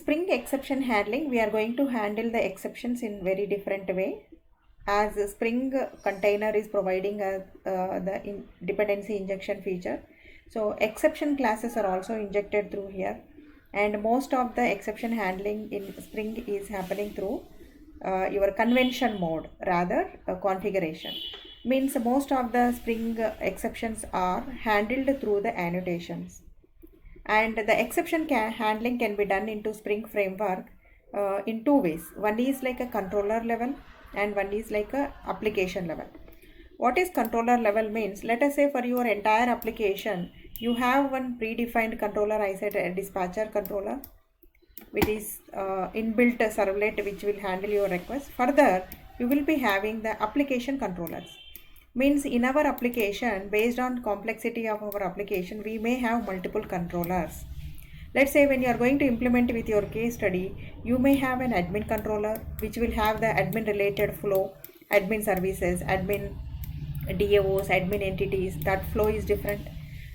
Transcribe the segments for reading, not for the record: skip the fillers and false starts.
Spring exception handling, we are going to handle the exceptions in very different way. As a Spring container is providing the dependency injection feature, so exception classes are also injected through here, and most of the exception handling in Spring is happening through your convention mode, rather configuration. Means most of the Spring exceptions are handled through the annotations, and the exception handling can be done into Spring framework in two ways. One is like a controller level and one is like a application level. What is controller level means? Let us say for your entire application you have one predefined controller. I said a dispatcher controller, which is inbuilt servlet which will handle your request. Further, you will be having the application controllers. Means in our application, based on complexity of our application, we may have multiple controllers. Let's say when you are going to implement with your case study, you may have an admin controller which will have the admin related flow, admin services, admin DAOs, admin entities. That flow is different.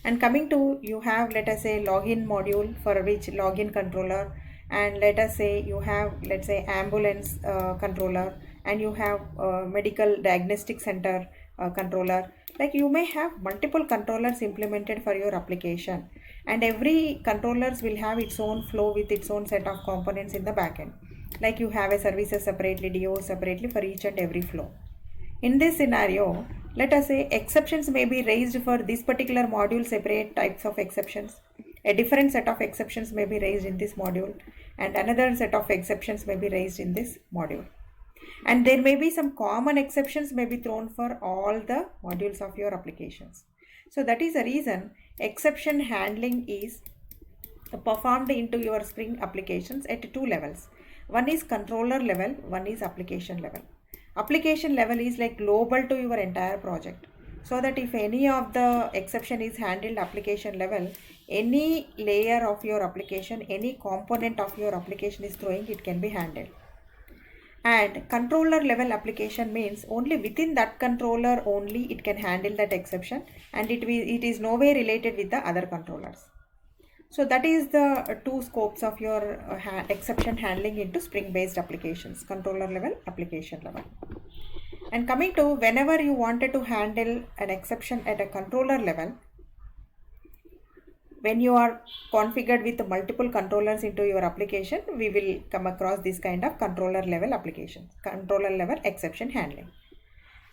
And coming to, you have, let us say, login module for which login controller, and let us say you have, let's say, ambulance controller, and you have medical diagnostic center controller. Like you may have multiple controllers implemented for your application, and every controllers will have its own flow with its own set of components in the backend. Like you have a services separately, DO separately for each and every flow. In this scenario, let us say exceptions may be raised for this particular module, separate types of exceptions. A different set of exceptions may be raised in this module, and another set of exceptions may be raised in this module. And there may be some common exceptions may be thrown for all the modules of your applications. So that is the reason exception handling is performed into your Spring applications at two levels. One is controller level, one is application level. Application level is like global to your entire project, so that if any of the exception is handled application level, any layer of your application, any component of your application is throwing, it can be handled. And controller level application means only within that controller only it can handle that exception, and it is no way related with the other controllers. So that is the two scopes of your exception handling into Spring based applications: controller level, application level. And coming to, whenever you wanted to handle an exception at a controller level, when you are configured with multiple controllers into your application, we will come across this kind of controller level applications, controller level exception handling.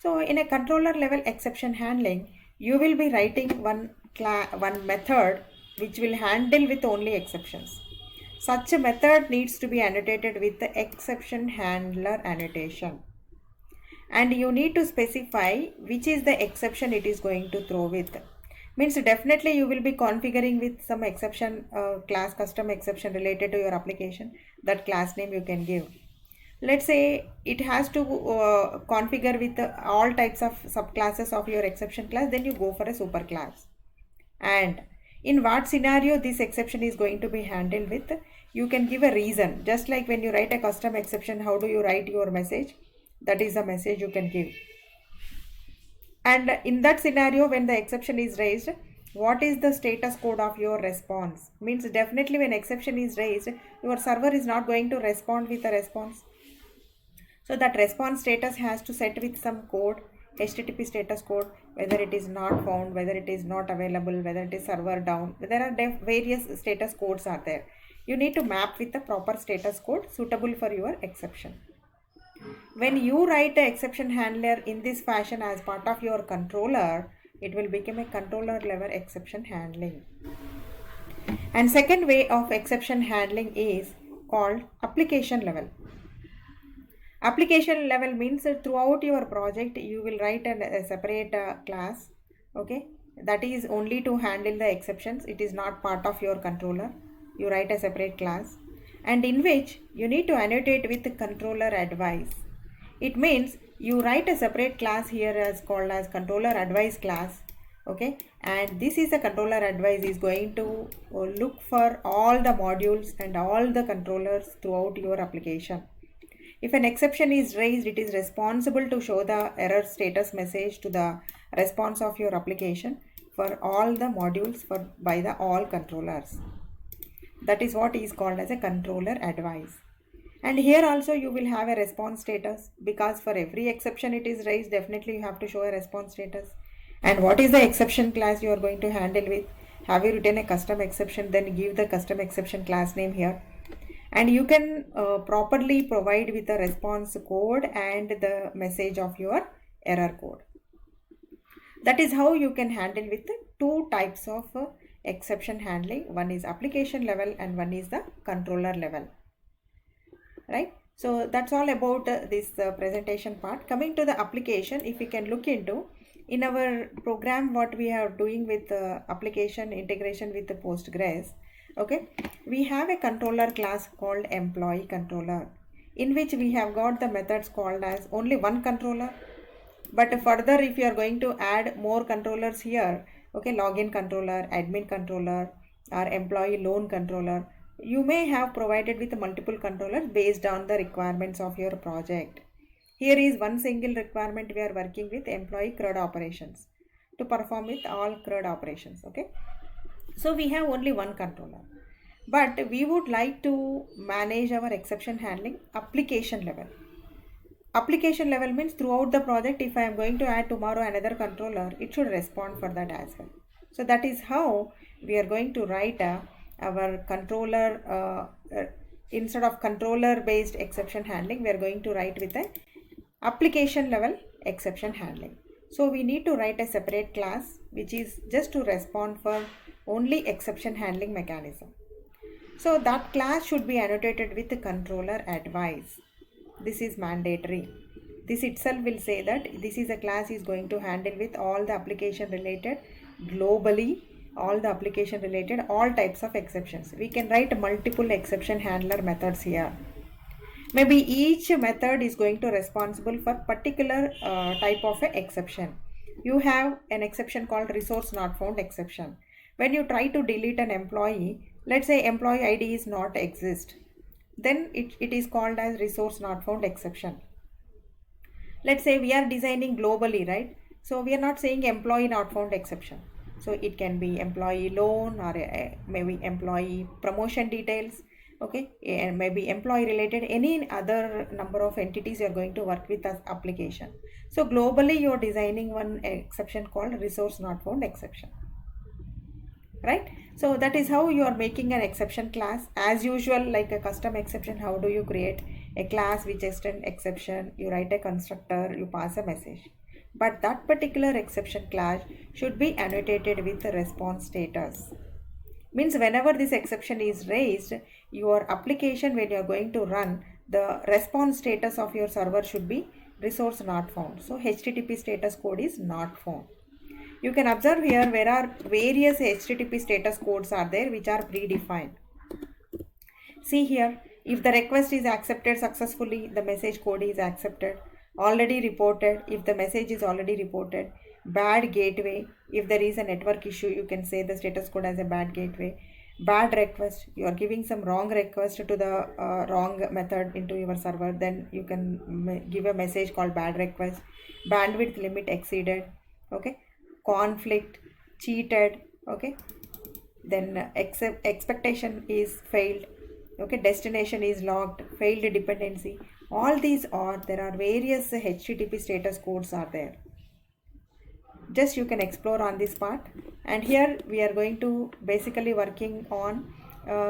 So in a controller level exception handling, you will be writing one method which will handle with only exceptions. Such a method needs to be annotated with the exception handler annotation, and you need to specify which is the exception it is going to throw with. Means definitely you will be configuring with some exception class, custom exception related to your application. That class name you can give. Let's say it has to configure with all types of subclasses of your exception class, then you go for a super class. And in what scenario this exception is going to be handled with, you can give a reason. Just like when you write a custom exception, how do you write your message? That is the message you can give. And in that scenario, when the exception is raised, what is the status code of your response? Means definitely when exception is raised, your server is not going to respond with a response. So that response status has to set with some code, HTTP status code, whether it is not found, whether it is not available, whether it is server down. There are various status codes are there. You need to map with the proper status code suitable for your exception. When you write the exception handler in this fashion as part of your controller, it will become a controller level exception handling. And second way of exception handling is called application level. Application level means that throughout your project you will write a separate class, okay, that is only to handle the exceptions. It is not part of your controller. You write a separate class, and in which you need to annotate with controller advice. It means you write a separate class here as called as controller advice class, okay, and this is a controller advice is going to look for all the modules and all the controllers throughout your application. If an exception is raised, it is responsible to show the error status message to the response of your application for all the modules by the all controllers. That is what is called as a controller advice. And here also you will have a response status, because for every exception it is raised, definitely you have to show a response status. And what is the exception class you are going to handle with? Have you written a custom exception? Then give the custom exception class name here. And you can properly provide with the response code and the message of your error code. That is how you can handle with the two types of exception handling. One is application level and one is the controller level. Right? So that's all about this presentation part. Coming to the application, if we can look into in our program what we are doing with application integration with the Postgres. Okay, we have a controller class called employee controller, in which we have got the methods called as only one controller. But further, if you are going to add more controllers here, okay, login controller, admin controller, or employee loan controller, you may have provided with multiple controllers based on the requirements of your project. Here is one single requirement we are working with employee CRUD operations to perform with all CRUD operations. Okay, so we have only one controller, but we would like to manage our exception handling application level. Application level means throughout the project, if I am going to add tomorrow another controller, it should respond for that as well. So that is how we are going to write our controller, instead of controller based exception handling, we are going to write with a application level exception handling. So we need to write a separate class which is just to respond for only exception handling mechanism. So that class should be annotated with the controller advice. This is mandatory. This itself will say that this is a class is going to handle with all the application related globally, all the application related, all types of exceptions. We can write multiple exception handler methods here. Maybe each method is going to responsible for particular type of a exception. You have an exception called resource not found exception. When you try to delete an employee, let's say employee ID is not exist, then it is called as resource not found exception. Let's say we are designing globally, right? So we are not saying employee not found exception. So it can be employee loan or maybe employee promotion details. Okay, and maybe employee related, any other number of entities you are going to work with as application. So globally you are designing one exception called resource not found exception. Right? So that is how you are making an exception class. As usual, like a custom exception, how do you create a class which extend exception? You write a constructor, you pass a message. But that particular exception class should be annotated with the response status. Means whenever this exception is raised, your application, when you are going to run, the response status of your server should be resource not found. So HTTP status code is not found. You can observe here where are various HTTP status codes are there which are predefined. See here, if the request is accepted successfully, the message code is accepted. Already reported, if the message is already reported. Bad gateway, if there is a network issue, you can say the status code as a bad gateway. Bad request, you are giving some wrong request to the wrong method into your server, then you can give a message called bad request. Bandwidth limit exceeded. Okay, conflict, cheated. Okay, then expectation is failed. Okay, destination is locked, failed dependency. All these are, there are various HTTP status codes are there. Just you can explore on this part. And here we are going to basically working on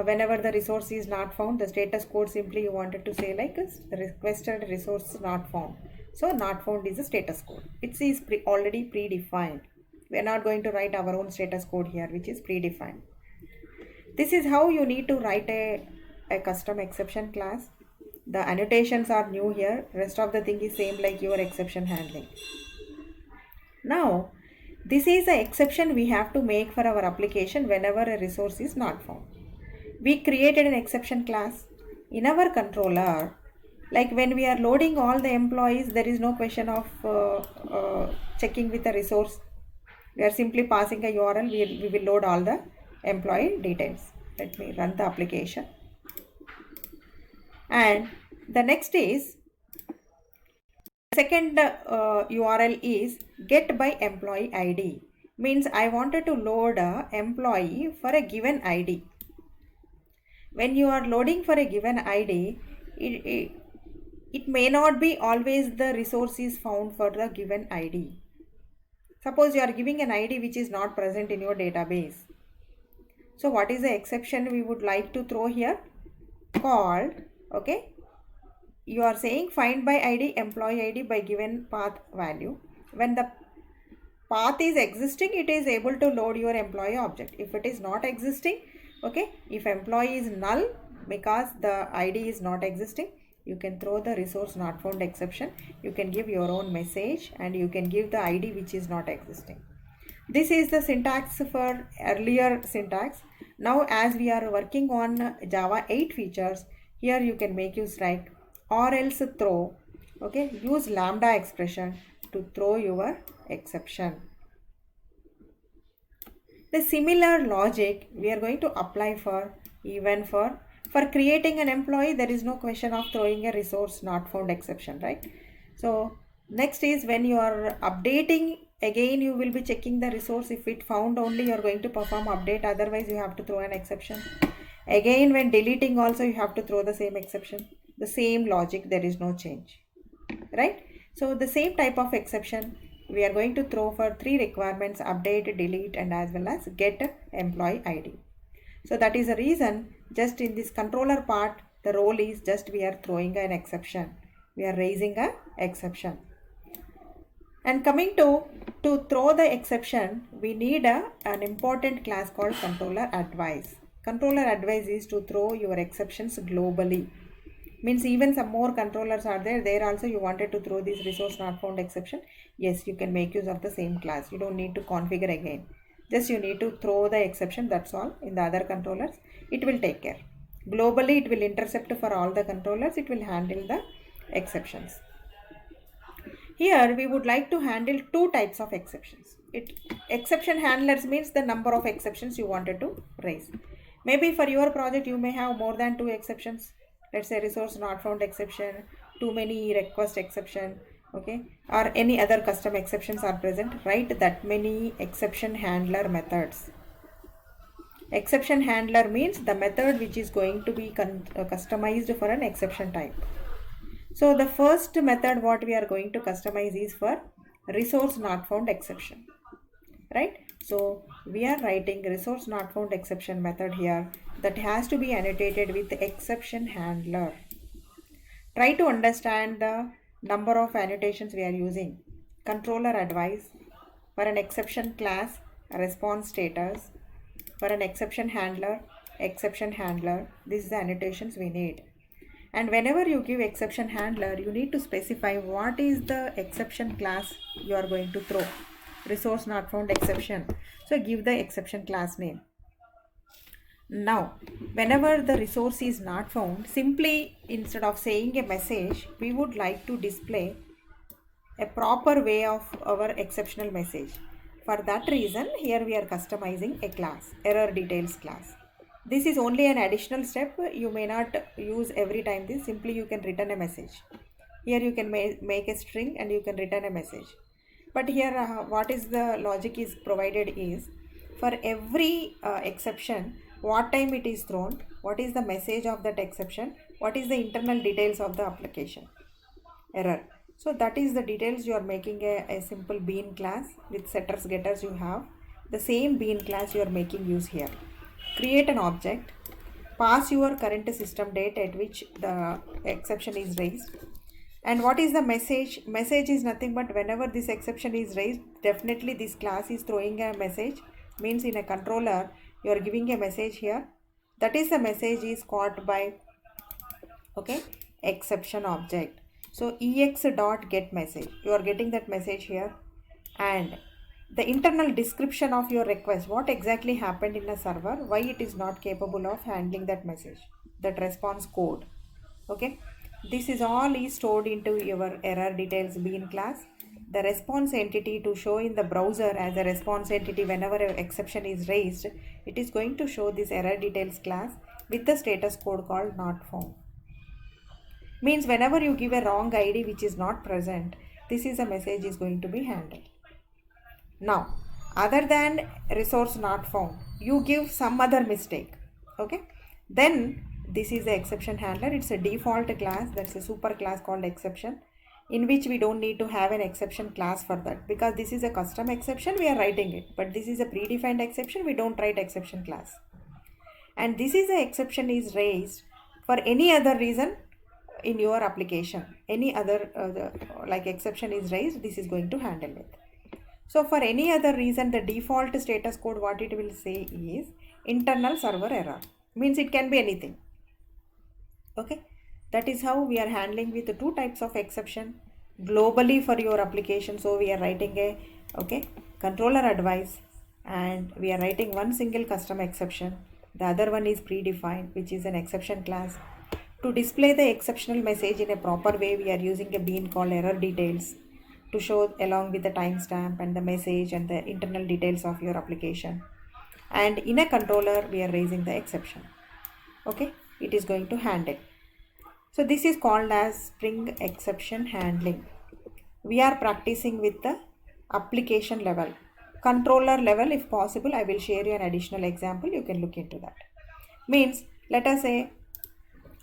whenever the resource is not found, the status code simply you wanted to say like the requested resource not found. So not found is the status code. It is already predefined. We are not going to write our own status code here, which is predefined. This is how you need to write a custom exception class. The annotations are new here. Rest of the thing is same like your exception handling. Now, this is the exception we have to make for our application whenever a resource is not found. We created an exception class in our controller. Like when we are loading all the employees, there is no question of checking with the resource. We are simply passing a URL. We will load all the employee details. Let me run the application. And the next is, second URL is get by employee ID. Means I wanted to load a employee for a given ID. when you are loading for a given id, it may not be always the resource is found for the given id. Suppose you are giving an id which is not present in your database. So what is the exception we would like to throw here? Called, okay, you are saying find by id employee id by given path value. When the path is existing, it is able to load your employee object. If it is not existing, okay, if employee is null because the id is not existing, you can throw the resource not found exception. You can give your own message and you can give the id which is not existing. This is the syntax for earlier syntax. Now as we are working on Java 8 features, here you can make use like or else throw, okay, use lambda expression to throw your exception. The similar logic we are going to apply for even for creating an employee. There is no question of throwing a resource not found exception, right? So next is when you are updating, again you will be checking the resource. If it found only, you are going to perform update, otherwise you have to throw an exception. Again when deleting also you have to throw the same exception. The same logic, there is no change, right? So the same type of exception we are going to throw for three requirements: update, delete, and as well as get employee id. So that is the reason just in this controller part, the role is just we are throwing an exception. We are raising a exception. And coming to throw the exception, we need an important class called controller advice. Controller advice is to throw your exceptions globally. Means even some more controllers are there. There also you wanted to throw this resource not found exception. Yes, you can make use of the same class. You don't need to configure again. Just you need to throw the exception, that's all. In the other controllers, it will take care. Globally, it will intercept for all the controllers. It will handle the exceptions. Here, we would like to handle two types of exceptions. Exception handlers means the number of exceptions you wanted to raise. Maybe for your project, you may have more than two exceptions. Let's say resource not found exception, too many request exception, okay, or any other custom exceptions are present. Write that many exception handler methods. Exception handler means the method which is going to be customized for an exception type. So the first method what we are going to customize is for resource not found exception, right? So we are writing resource not found exception method here that has to be annotated with exception handler. Try to understand the number of annotations we are using. Controller advice, for an exception class, response status, for an exception handler, exception handler. This is the annotations we need. And whenever you give exception handler, you need to specify what is the exception class you are going to throw. Resource not found exception. So give the exception class name. Now, whenever the resource is not found, simply instead of saying a message, we would like to display a proper way of our exceptional message. For that reason, here we are customizing a class, error details class. This is only an additional step. You may not use every time this. Simply you can return a message. Here you can make a string and you can return a message. But here what is the logic is provided is for every exception, what time it is thrown, what is the message of that exception, what is the internal details of the application error. So that is the details. You are making a simple bean class with setters getters you have. The same bean class you are making use here. Create an object, pass your current system date at which the exception is raised. And what is the message? Message is nothing but whenever this exception is raised, definitely this class is throwing a message. Means in a controller, you are giving a message here. That is the message is caught by, okay, exception object. So ex.get message. You are getting that message here. And the internal description of your request, what exactly happened in a server, why it is not capable of handling that message, that response code, okay. This is all is stored into your error details bean class. The response entity to show in the browser as a response entity whenever an exception is raised, it is going to show this error details class with the status code called not found. Means whenever you give a wrong ID which is not present, this is a message is going to be handled. Now, other than resource not found, you give some other mistake, okay. Then this is the exception handler. It's a default class, that's a super class called exception, in which we don't need to have an exception class for that, because this is a custom exception, we are writing it, but this is a predefined exception, we don't write exception class. And this is the exception is raised for any other reason in your application, any other like exception is raised, this is going to handle it. So for any other reason, the default status code, what it will say is internal server error, means it can be anything. Okay, that is how we are handling with the two types of exception globally for your application. So we are writing a controller advice, and we are writing one single custom exception. The other one is predefined, which is an exception class. To display the exceptional message in a proper way, we are using a bean called error details to show along with the timestamp and the message and the internal details of your application. And in a controller, we are raising the exception. Okay, it is going to handle. So this is called as Spring exception handling. We are practicing with the application level. Controller level, if possible, I will share you an additional example. You can look into that. Means, let us say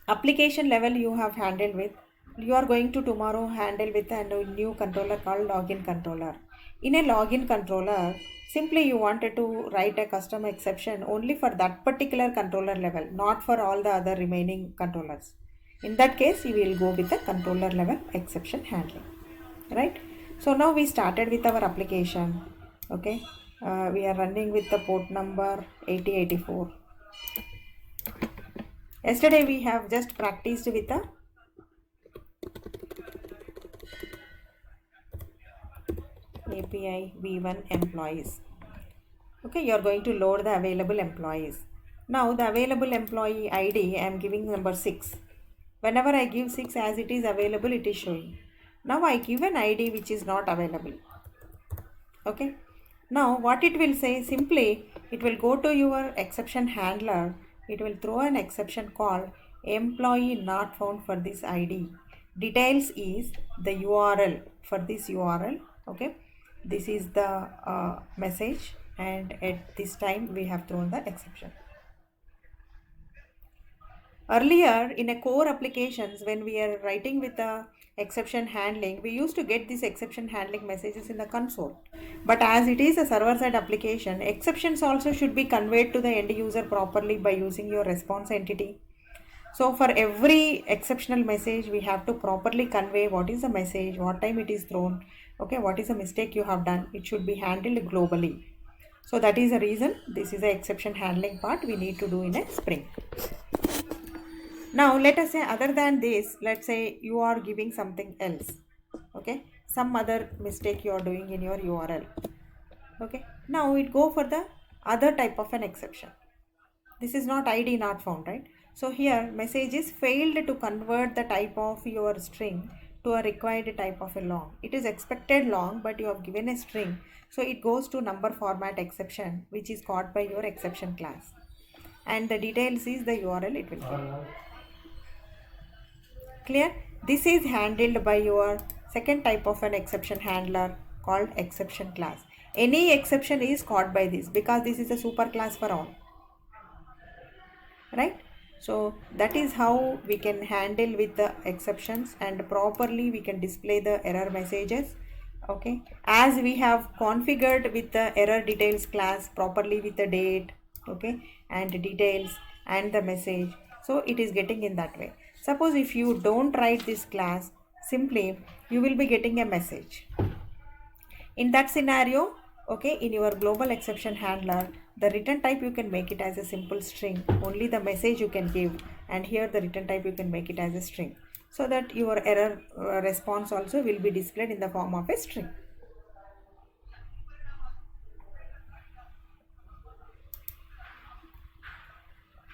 application level you have handled with, you are going to tomorrow handle with a new controller called login controller. In a login controller, simply you wanted to write a custom exception only for that particular controller level, not for all the other remaining controllers. In that case, you will go with the controller level exception handling, right? So now we started with our application. Okay, we are running with the port number 8084. Yesterday we have just practiced with the API v1 employees. Okay, you are going to load the available employees. Now the available employee ID, I am giving number 6. Whenever I give 6 as it is available, it is showing. Now I give an ID which is not available. Okay, now what it will say, simply it will go to your exception handler. It will throw an exception called employee not found for this ID. Details is the URL for this URL. Okay, this is the message, and at this time we have thrown the exception. Earlier in a core applications, when we are writing with the exception handling, we used to get these exception handling messages in the console. But as it is a server-side application, exceptions also should be conveyed to the end user properly by using your response entity. So for every exceptional message, we have to properly convey what is the message, what time it is thrown, okay, what is the mistake you have done. It should be handled globally. So that is the reason this is the exception handling part we need to do in a Spring. Now let us say, other than this, let's say you are giving something else. Okay, some other mistake you are doing in your URL. Okay, now it go for the other type of an exception. This is not ID not found, right? So here message is failed to convert the type of your string to a required type of a long. It is expected long, but you have given a string, so it goes to number format exception, which is caught by your exception class, and the details is the URL it will give. Clear? This is handled by your second type of an exception handler called exception class. Any exception is caught by this, because this is a super class for all, right? So that is how we can handle with the exceptions, and properly we can display the error messages. Okay, as we have configured with the error details class properly with the date, okay, and details and the message, so it is getting in that way. Suppose if you don't write this class, simply you will be getting a message. In that scenario, okay, in your global exception handler, the return type you can make it as a simple string, only the message you can give, and here the return type you can make it as a string, so that your error response also will be displayed in the form of a string.